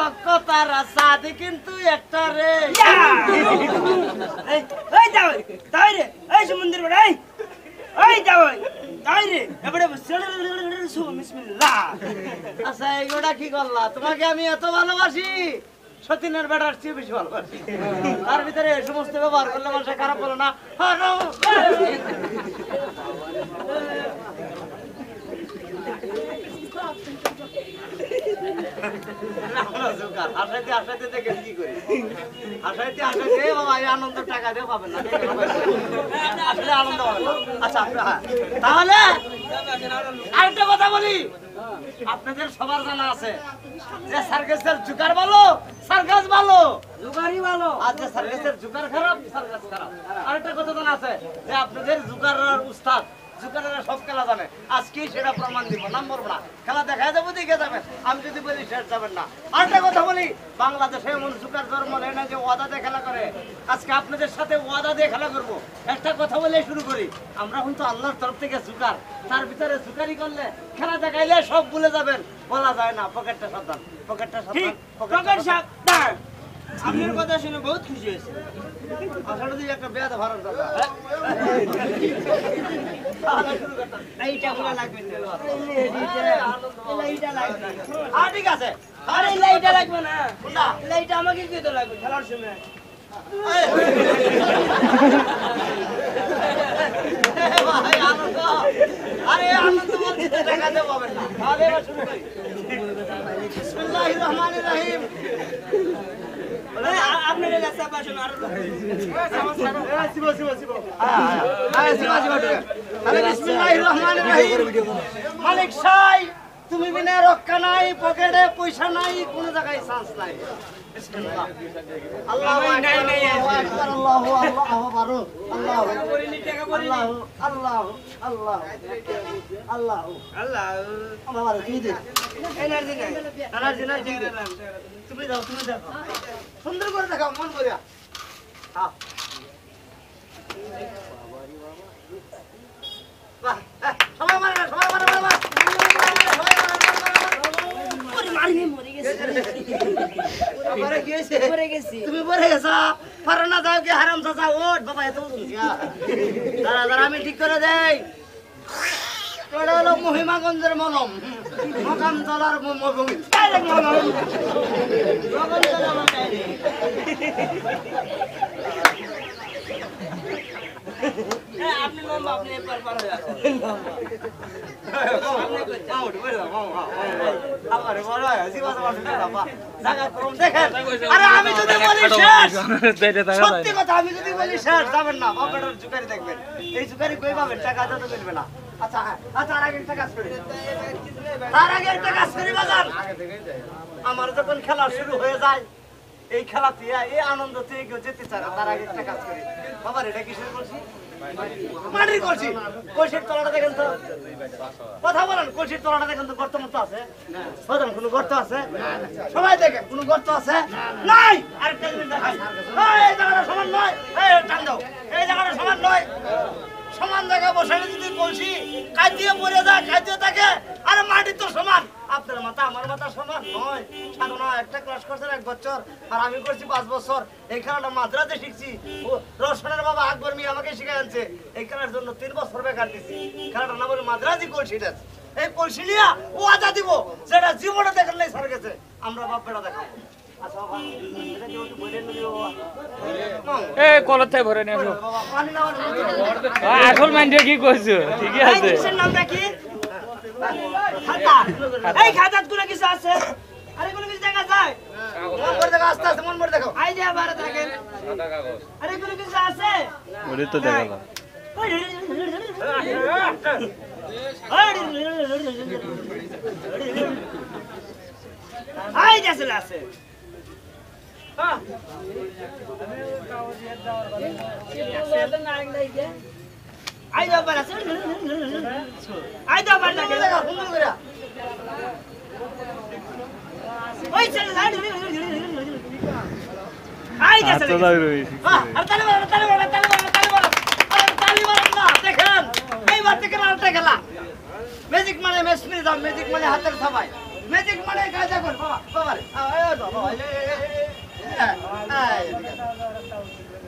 লক্ষ তারা চাঁদ কিন্তু একটা রে। এই যাও তাই রে এই সমুদ্র বড় এই যাও তাই রে এবারে বিসমিল্লাহ। আচ্ছা এইগুলা কি করলা? তোমাকে আমি এত ভালোবাসি, সতীনের বেটার চেয়ে বেশি ভালোবাসি। তার ভিতরে এই সমস্ত ব্যবহার করলে মানুষ খারাপ বলে না? হাসাইতে হাসাইতে দেখে কি করি? হাসাইতে হাসাইতে বাবা এই আনন্দ টাকা দিয়ে পাবেন না, আসলে আনন্দ হবে না। আচ্ছা তাহলে আরেকটা কথা বলি, আপনাদের সবার জানা আছে যে সার্কাসের জুকার ভালো, সার্কাস ভালো, জুগারি ভালো। আর যে সার্কাসের জুকার খারাপ, সার্কাস খারাপ। আরেকটা কথা জানা আছে যে আপনাদের জুকারের উস্তাদ, জুকারেরা সব খেলা জানে। আজকে সেটা প্রমাণ দিব, নাম্বার না, খেলা দেখা যাবো, দেখে যাবেন। আমি যদি বলি শেষ যাবেন না। আরেকটা কথা বলি, বাংলাদেশে এমন জুকার জন্ম নেয় না যে ওয়াদা দিয়ে খেলা করে। আজকে আপনাদের সাথে ওয়াদা দিয়ে খেলা করবো। একটা কথা বলে শুরু করি, আমরা কিন্তু আল্লাহর তরফ থেকে জুকার, তার ভিতরে জুকারি করলে খেলা দেখাইলে সব ভুলে যাবেন। বলা যায় না, পকেটটা সাবধান, পকেটটা সাবধান, পকেট সাবধান। আপনার কথা শুনে বহুত খুশি হয়েছে। আসলে যদি একটা বেয়াদে ভাড়ার দরকার। এইটা গুলো লাগবে না। এইটা লাগবে। হ্যাঁ ঠিক আছে। আরে লাইটা লাগবে না। না লাইটা আমাকে দিতে লাগবে খেলার সময়। ভাই আনন্দ, আরে আনন্দ বলছি তো টাকা দিয়ে পাবেন না। তাহলে এবার শুরু করি। বিসমিল্লাহির রহমানির রহিম। আপনার কাছে পাশন আর বিসমিল্লাহির রহমানির রহিম। মালিক সাই, তুমি বিনা রক্ষা নাই, পকেটে পয়সা নাই, কোন জায়গায় চান্স নাই। বিসমিল্লাহ। আল্লাহু আকবার, আল্লাহু আকবার, আল্লাহু আকবার, আল্লাহু আল্লাহু আল্লাহু আল্লাহু আল্লাহু আল্লাহ আমার কি দে এনার্জি নাই। এনার্জি নাই। তুমি দাও, তুমি দেখো, সুন্দর করে দেখাও, মন করিয়া। হ্যাঁ বাহ, সবাই মারে, সবাই মারে, মারে, মারে। ওরে মারি মরে গেছে। আমারে কি হইছে? মরে গেছি। তুমি পরে গেছো, পারো না, যাও কি হারাম চাচা, ওঠ বাবা, এত দাঁড়া দাঁড়া, আমি ঠিক করে দেই। এটা হলো মহিমাগঞ্জের মলম, মকাম তলার মরুভূমি, ডাইরেক্ট মলম, মকাম তলা আমার ডাইরেক্ট। আপনি লম্বা, আপনি এপার পার হয়ে আছেন। আমি যদি বলি শেষ, সত্যি কথা, আমি যদি বলি শেষ যাবেন না, বাপের জুকারি দেখবেন। এই জুকারি কই পাবেন? টাকা তো মিলবে না। আচ্ছা হ্যাঁ, আচ্ছা আর আগে একটা কাজ করি, তার আগে একটা কাজ করি বাজার। আমার যখন খেলা শুরু হয়ে যায়, এই খেলাতে এই আনন্দ থেকে কেউ যেতে চায় না, তার আগে একটা কাজ করি। বাবার এটা কিসের করছি? মাটির কলসি। কলসির তলাটা দেখেন তো, কথা বলেন, কলসির তলাটা দেখেন তো, গর্ত মতো আছে? বলেন, কোনো গর্ত আছে? সবাই দেখেন, কোনো গর্ত আছে? নাই। আরেকটা জিনিস দেখাই, এই জায়গাটা সমান নয়, এই টান দাও, এই জায়গাটা সমান নয়। সমান জায়গায় বসে যদি কলসি কাটিয়ে পড়ে যায়, কাটিয়ে থাকে, আরে মাটি তো সমান। আপনার মাথা আমার মাথা সমান নয়। সাধনা একটা ক্লাস করছেন 1 বছর, আর আমি করছি 5 বছর। এই খেলাটা মাদ্রাজে শিখছি, রোশনের বাবা আকবর মিয়া আমাকে শিখাই আনছে। এই খেলার জন্য 3 বছর বেকার দিছি। খেলাটার নাম হলো মাদ্রাজি কলসিটা। এই কলসি নিয়ে ও আজা দিব, যেটা জীবনে দেখেন নাই সার গেছে, আমরা বাপ বেটা দেখাবো। আচ্ছা বাবা, এটা কি একটু বলে নিবি বাবা? এ কলতে ভরে নিয়ে আসো। বাবা পানি না এখন মাইন্ডে কি কইছো? ঠিকই এই আছে। জিনিসের নামটা কি? খাতা। এই খাতাত কোনো কিছু আছে? আরে কোনো কিছু দেখা যায়? মন করে দেখো, আস্তে আস্তে মন করে দেখো। আই যে আবার থাকেন। আরে কোনো কিছু আছে? ওরে তো দেখালাম। আই যে আসলে আছে। আই যে আবার আছে। আই যে আবার সুন্দর থাকে। করে দেখো, সুন্দর করে। ওই চল লাইট। আই যে আসলে। হ্যাঁ, আর তালি মারো, তালি মারো, তালি মারো, তালি মারো। আরে তালি মারো না, দেখেন। এইবার থেকে আরেকটা খেলা। ম্যাজিক মানে মেশিনে দাও, ম্যাজিক মানে হাতের ছাপায়। ম্যাজিক মানে কাজা কর বাবা বাবা রে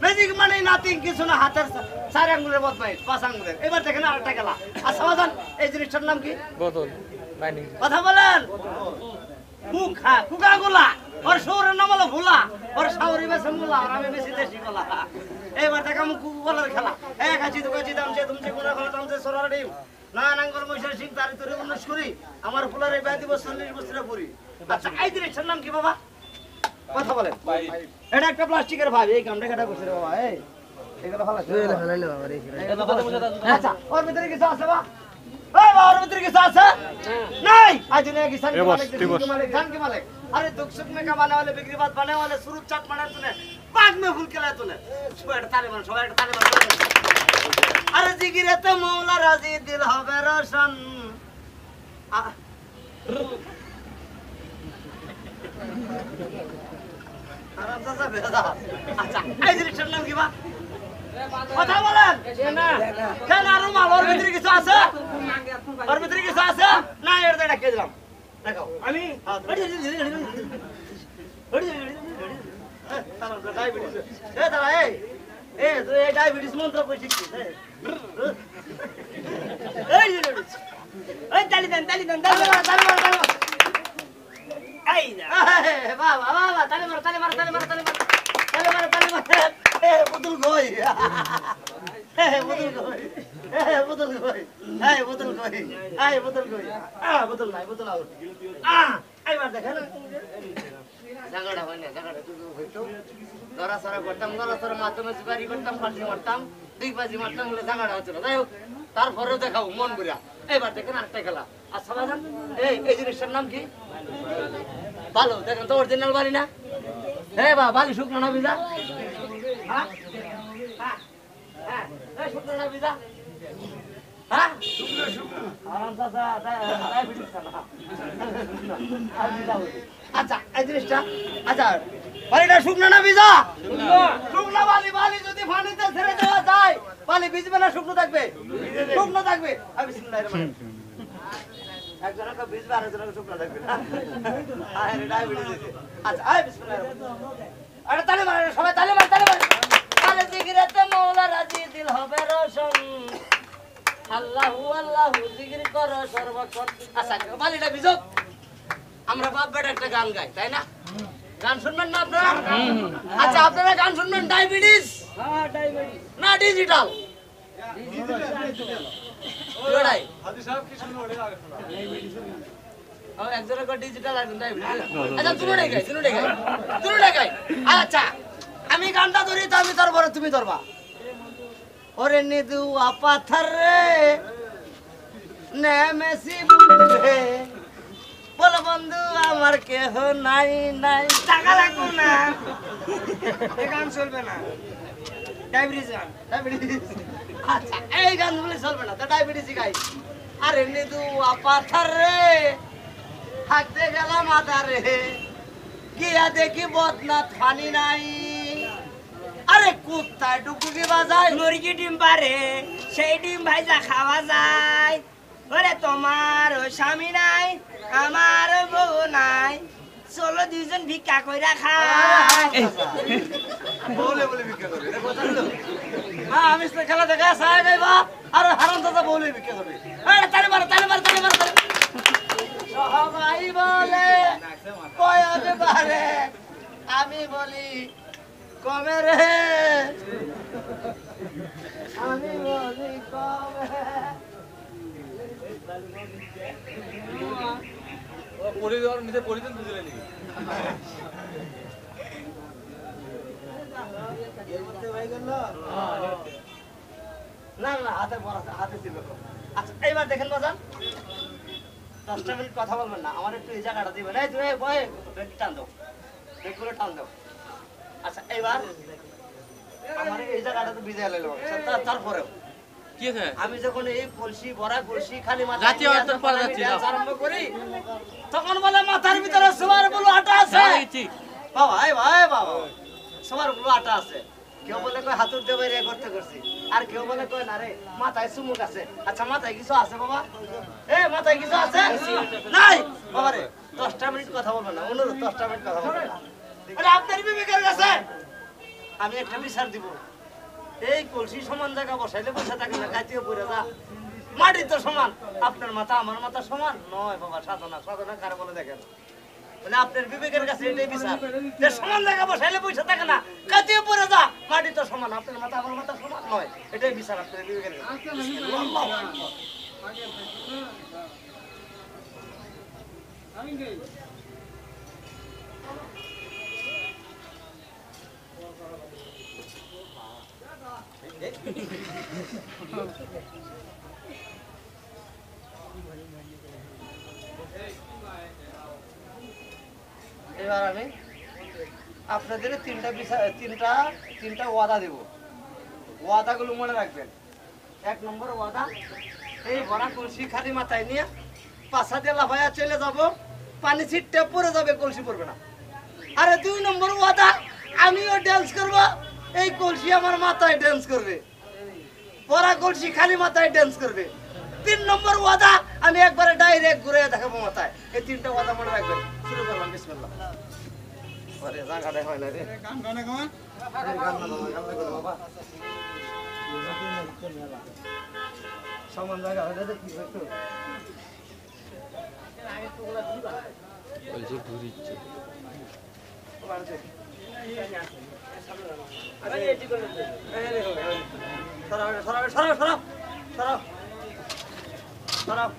ম্যাজিক মানে নাথিং কিছু না হাতের 4 আঙ্গুলের বদমাইশ 5 আঙ্গুলের এবার দেখেন আরেকটা খেলা আচ্ছা বাজান এই জিনিসটার নাম কি বোতল পানি কথা বলেন কুকা কুকা গোলা ওর শহরের নাম হলো ভোলা ওর শাওরি বেছে মুলা আর আমি বেশি দেশি গোলা এবার দেখাম কুকু গোলার খেলা এক আছে দু কাছে দাম যে তুমি যে কোনা খেলা দাম যে সরার ডিম না নাঙ্গল মহিষার সিং তারি তরি উন্নস করি আমার ফুলার এই ব্যাধি 40 বছরে পড়ি আচ্ছা এই জিনিসটার নাম কি বাবা কথা বলেন এটা একটা প্লাস্টিকের ভাই এই কামটা কাটা করছে রে বাবা এই এগুলো ভালো আছে আচ্ছা ওর ভিতরে কিছু আছে বা এই বাবা ওর ভিতরে কিছু আছে নাই আজ নিয়ে কিसान के मालिक खान के मालिक अरे दुख सुख में कमाने वाले बिक्री बात बने वाले सुरूप चाट मारने तूने पाग में फूल के लाया तूने सुबह ताले मार सुबह ताले मार अरे जिगिरे तो मौला राजी दिल হবে रोशन আরাম চাচা বেদা আচ্ছা এই জিনিসটার নাম কি বা কথা বলেন না কেন আর মাল ওর ভিতরে কিছু আছে ওর ভিতরে কিছু আছে না এর দাঁড়া কে দিলাম দেখাও আমি ডায়াবেটিস এ দাঁড়া এ তুই এই ডায়াবেটিস মন্ত্র কই শিখছিস ওই তালি দেন এই না বাবা বাবা তালি মার এ বুদুল কই বুদুল কই বুদুল নাই বুদুল আউট এইবার দেখেন জায়গাটা হয় না জায়গাটা তুই হইতো ধরা সরা করতাম গলা সরা মাধ্যমে সুপারি করতাম পাঁচি মারতাম দুই বাজি মারতাম বলে জায়গাটা হচ্ছিল যাই হোক তারপরেও দেখাও মন বুড়া এবার দেখেন আরেকটা খেলা আচ্ছা বাজান এই জিনিসটার নাম কি ভালো দেখেন তো অরিজিনাল বালি না বা বালি শুকনো না ভিজা হ্যাঁ শুকনো না ভিজা হ্যাঁ আরাম চাচা ডায়াবেটিস খানা আচ্ছা এই জিনিসটা আচ্ছা বালিটা শুকনো না ভিজা শুকনো বালি যদি পানিতে ছেড়ে দেওয়া যায় বালি ভিজবে না শুকনো থাকবে আমি বিসমিল্লাহির রহমানির রহিম একজনকে ভিজবে আর একজনকে শুকনো থাকবে আরে ডায়াবেটিস আচ্ছা আয় বিসমিল্লাহির রহমানির রহিম আরে তালি মার সবাই তালি মার আলে জিগিরেতে মওলা রাজি দিল হবে রোশন আল্লাহু আল্লাহু জিকির করো সর্বক্ষণ আচ্ছা বালিটা ভিজো আমরা বাপ বেটা একটা গান গাই তাই না গান শুনবেন না আপনারা আচ্ছা আপনারা গান শুনবেন ডায়াবেটিস হ্যাঁ ডায়াবেটিস না ডিজিটাল ওড়াই হাজি সাহেব কি শুনলো ওটা আগে শোনা একজনের ডিজিটাল আর ডায়াবেটিস আচ্ছা দুটোটাই গাই আচ্ছা আমি গানটা ধরি তো আমি ধরবো তুমি ধরবা ওরে নিদু পাথর রে নেমেসি বুঝে বল বন্ধু আমার কেহ নাই টাকা লাগবে না এই গান চলবে না ডায়াবেটিস আচ্ছা এই গানগুলো চলবে না তো ডায়াবেটিস গাই আরে নিদু পাথর রে থাকতে গেলাম আধারে গিয়া দেখি বদনাথ পানি নাই আরে কুত্তায় ডুবুকি বাজায় মুরগি ডিম পারে সেই ডিম ভাইজা খাওয়া যায় ওরে তোমার স্বামী নাই আমার বউ নাই চলো দুইজন ভিক্ষা কইরা খাই বলে ভিক্ষা করে এটা কথা হলো হ্যাঁ আমি তো খেলা দেখা সায় গাইবা আর হারাম দাদা বলে ভিক্ষা করবে আরে তালি মার সবাই বলে কয়বে পারে আমি বলি কমে রে আমি বলি কমে ও পড়ে দেওয়ার নিজে পড়িতেন বুঝলে নাকি না হাতে বড় হাতে ছিল আচ্ছা এইবার দেখেন বাজান 10টা মিনিট কথা বলবেন না আমার একটু এই জায়গাটা দিবেন এই তুমি বয় টান দাও ব্রেকগুলো টান দাও আচ্ছা এইবার আমার এই জায়গাটা তো বিজয় লাইলো তারপরেও কি আছে আমি যখন এই কলসি ভরা কলসি খালি মাথা জাতীয় অর্জন পড়া যাচ্ছে না আরম্ভ করি তখন বলে মাথার ভিতরে সবার বলো আটা আছে বাবা এই বাবা সবার বলো আটা আছে কেউ বলে কয় হাতুর দিয়ে বাইরে করতে করছি, আর কেউ বলে কয় না রে মাথায় চুমুক আছে। আচ্ছা মাথায় কিছু আছে বাবা? মাথায় কিছু আছে? নাই বাবা রে, 10টা মিনিট কথা বলবো না, অনুরোধ 10টা মিনিট কথা বলবো না। আপনার বিবেকের কাছে আমি একটা বিচার দিব, এই কলসি সমান জায়গা বসাইলে বসে থাকে না, কাটিয়ে পড়ে যা। মাটি তো সমান, আপনার মাথা আমার মাথা সমান নয় বাবা। সাধনা সাধনা কারে বলে দেখেন, মানে আপনার বিবেকের কাছে এটাই বিচার যে সমান জায়গা বসাইলে বসে থাকে না, কাটিয়ে পড়ে যা। মাটি তো সমান, আপনার মাথা আমার মাথা সমান নয়, এটাই বিচার আপনার বিবেকের কাছে। এবার আমি আপনাদের তিনটা ওয়াদা দেব। ওয়াদাগুলো মনে রাখবেন। 1 নম্বর ওয়াদা, এই ভরা কলসি খালি মাথায় নিয়ে পাশা দিয়ে লাফাইয়া চলে যাব, পানি ছিটতে পড়ে যাবে, কলসি পড়বে না। আরে 2 নম্বর ওয়াদা, আমিও ড্যান্স করব, এই কলসি আমার মাথায় ড্যান্স করবে, ভরা কলসি খালি মাথায় ড্যান্স করবে। 3 নম্বর ওয়াদা, আমি একবারে ডাইরেক্ট ঘুরে দেখাবো মাথায়। এই 3টা ওয়াদা মনে রাখবেন। শুরু করলাম, বিসমিল্লাহ। আরে জায়গাটা হয় না রে, গান গানে গান বাবা, সমান জায়গা হলে তো কি একটু বলছে ঘুরিচ্ছে সরাব।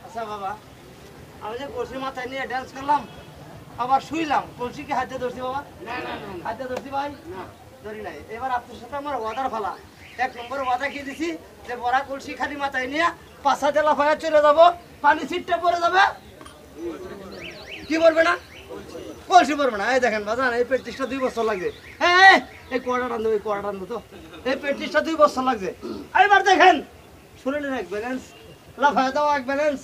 আচ্ছা বাবা, আমি যে কলসি মাথায় নিয়ে ড্যান্স করলাম, আবার শুইলাম, কলসি কি হাতে ধরছি বাবা? হাতে ধরছি ভাই? ধরি নাই। এবার আপনার সাথে আমার ওয়াদার ফালা। 1 নম্বর ওয়াদা কি দিছি, যে বড়া কলসি খালি মাথায় নিয়ে পাশা দিয়ে লাফাইয়া চলে যাব, পানি ছিটতে পড়ে যাবে, কি বলবে না? কলসি পড়বে না। এই দেখেন বাজান, এই প্র্যাকটিসটা 2 বছর লাগবে। হ্যাঁ, এই কোয়াটা টান দেবো, এই কোয়াটা টান তো, এই প্র্যাকটিসটা 2 বছর লাগবে। এবার দেখেন, শরীরের এক ব্যালেন্স, লাফাইয়া দাও এক ব্যালেন্স,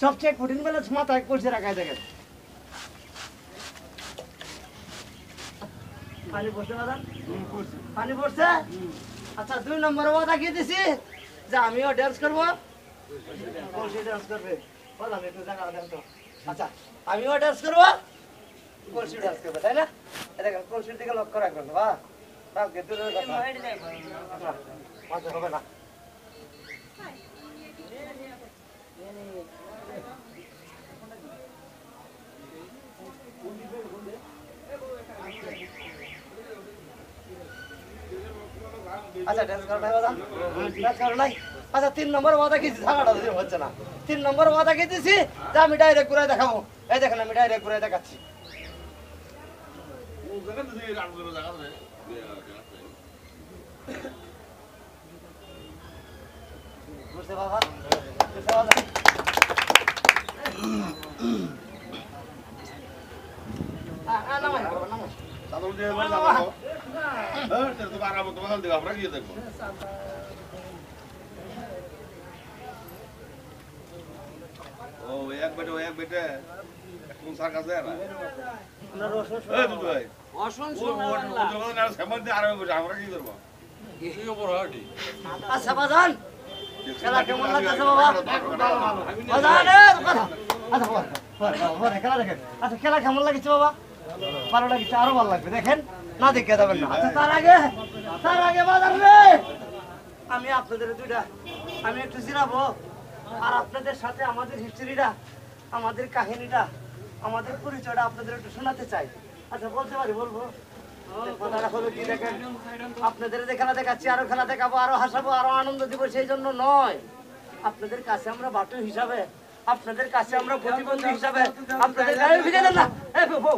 সবচেয়ে কঠিন ব্যালেন্স মাথায় কলসি রাখায়। দেখেন পানি পড়ছে বাজান, পানি পড়ছে। আচ্ছা 2 নম্বর ওয়াদা কি দিছি, যে আমিও ড্যান্স করবো, কলসি ড্যান্স করবে। বললাম একটু জায়গা দেন তো। আচ্ছা আমিও ড্যান্স করবো, কলসি ড্যান্স করবে, তাই না? দেখেন কলসির দিকে লক্ষ্য রাখবেন। বা দূরের কথা, মাঝে হবে না। আচ্ছা ড্যান্স করা নাই বাবা, ড্যান্স করা নাই। আচ্ছা 3 নম্বর ওয়াদা কি ঝাড়াটা হচ্ছে না। 3 নম্বর ওয়াদা কি দিছি, যে আমি ডাইরেক্ট ঘুরে দেখাবো। এই দেখেন আমি ডাইরেক্ট ঘুরে দেখাচ্ছি। বুঝতে বাবা, বুঝতে বাবা। নামাই বাবা, নামাই। এক বেটে কোন সার কাছে না আমরা রসুন এই দুটো ভাই আমরা কি করবো? আচ্ছা বাজান, খেলা কেমন লাগতেছে বাবা? বাজানের কথা। আচ্ছা খেলা দেখেন। আচ্ছা খেলা কেমন লাগছে বাবা? ভালো লাগছে, আরো ভালো লাগবে। দেখেন না দেখে যাবেন না। আচ্ছা তার আগে বাজার রে আমি আপনাদের আমি একটু জিরাবো আর আপনাদের সাথে আমাদের হিস্ট্রিটা, আমাদের কাহিনীটা, আমাদের পরিচয়টা আপনাদের একটু শোনাতে চাই। আচ্ছা বলতে পারি, বলবো? কথাটা হলো কি দেখেন, আপনাদের যে খেলা দেখাচ্ছি, আরো খেলা দেখাবো, আরো হাসাবো, আরো আনন্দ দিব, সেই জন্য নয়। আপনাদের কাছে আমরা বাটু হিসাবে, আপনাদের কাছে আমরা প্রতিবন্ধী হিসাবে, আপনাদের গায়ে ভিজে দেন না,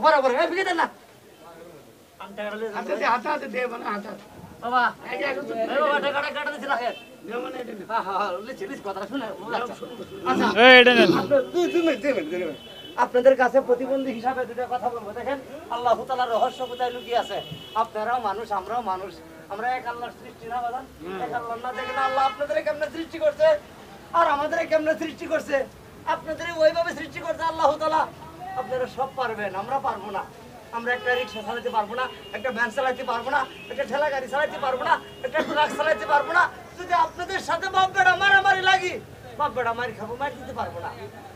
বরাবর ভিজে দেন না। বাবা টাকাটা কাটা দিচ্ছি রাখেন। আপনাদের কাছে প্রতিবন্ধী হিসাবে দুটো কথা বলবো। দেখেন আল্লাহ তাআলার রহস্য কোথায় লুকিয়ে আছে। আপনারাও মানুষ, আমরাও মানুষ, আমরা এক আল্লাহর সৃষ্টি না বাদান, এক আল্লাহ না। দেখেন আল্লাহ আপনাদের কেমনে সৃষ্টি করছে আর আমাদের কেমনে সৃষ্টি করছে, আপনাদের ওইভাবে সৃষ্টি করছে আল্লাহ তাআলা। আপনারা সব পারবেন, আমরা পারবো না। আমরা একটা রিক্সা চালাতে পারবো না, একটা ভ্যান চালাতে পারবো না, একটা ঠেলা গাড়ি চালাতে পারবো না, একটা ট্রাক চালাতে পারবো না। যদি আপনাদের সাথে বাপ বেটা মারামারি লাগি, বাপ বেটা মারি খাবো, মার দিতে পারবো না।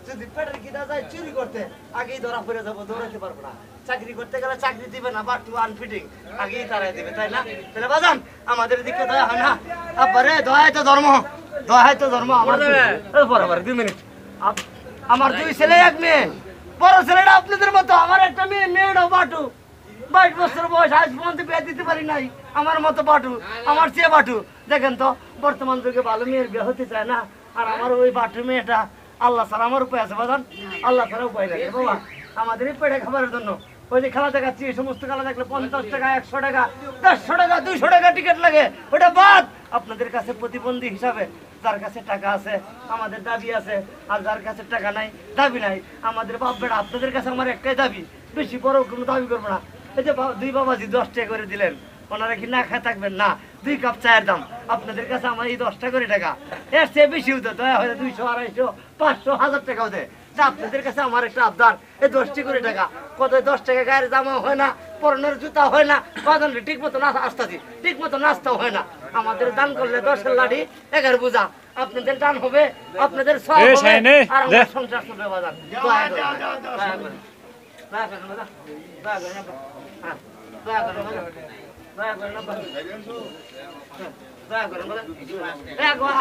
যদি পেটের খিদা যায় চুরি করতে, আগেই ধরা পড়ে যাবো, দৌড়াতে পারবো না। চাকরি করতে গেলে চাকরি দিবে না, বা টু আনফিটিং আগেই তারাই দিবে, তাই না? তাহলে বাজান আমাদের দিকে দয়া হয় না? আব্বারে দয়াই তো ধর্ম, দয়াই তো ধর্ম। আমার বরাবর 2 মিনিট। আমার 2 ছেলে 1 মেয়ে। বড় ছেলেটা আপনাদের মতো, আমার একটা মেয়েটাও বাটু, 22 বছর বয়স, আজ পর্যন্ত বিয়ে দিতে পারি নাই। আমার মতো বাটু, আমার চেয়ে বাটু। দেখেন তো বর্তমান যুগে ভালো মেয়ের বিয়ে হতে চায় না, আর আমার ওই বাটু মেয়েটা আল্লাহ ছাড়া আমার উপায় আছে বাজান, আল্লাহ ছাড়া উপায় লাগে বাবা। আমাদের এই পেটে খাবারের জন্য ওই যে খেলা দেখাচ্ছি, এই সমস্ত খেলা দেখলে 50 টাকা, 100 টাকা, 150 টাকা, 200 টাকা টিকিট লাগে, ওটা বাদ। আপনাদের কাছে প্রতিবন্ধী হিসাবে যার কাছে টাকা আছে আমাদের দাবি আছে, আর যার কাছে টাকা নাই দাবি নাই। আমাদের বাপ বেটা আপনাদের কাছে আমার একটাই দাবি, বেশি বড় কোনো দাবি করবো না। এই যে 2 বাবাজি 10 টাকা করে দিলেন, ওনারা কি না খায় থাকবেন না? 2 কাপ চায়ের দাম আপনাদের কাছে আমার এই 10 টাকা করে টাকা, এর চেয়ে বেশি হতো, দয়া হয়ে 200, 250, 500, 1000 টাকা হতে। যা আপনাদের কাছে আমার একটা আবদার, এই 10 টাকা করে টাকা, কত 10 টাকা গায়ের জামা হয় না, পরনের জুতা হয় না, বাজান ঠিক মতো না আসতেছি, ঠিক মতো নাস্তাও হয় না। আমাদের দান করলে 10-এর লাঠি 11 বোঝা, আপনাদের দান হবে, আপনাদের সব হবে, আর আমার সংসার চলবে বাজান। দয়া করে, দয়া করে, দয়া করেন বাজান, দয়া করেন না, হ্যাঁ দয়া করেন বাজান, দয়া করেন না, দয়া করেন বাজান।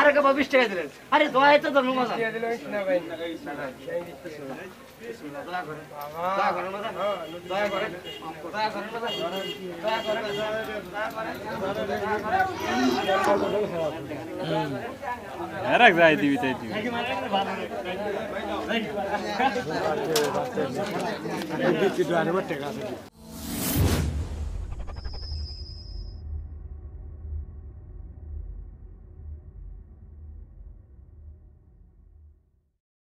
আরেকবার 20 টাকা দিলেন, আরে দয়া তো ধর্ম বাজান। দয়া করেন, দয়া করেন বাজান, দয়া করেন, দয়া করেন বাজান, দয়া করেন, আর এক যাই দিবি তাই দিবি।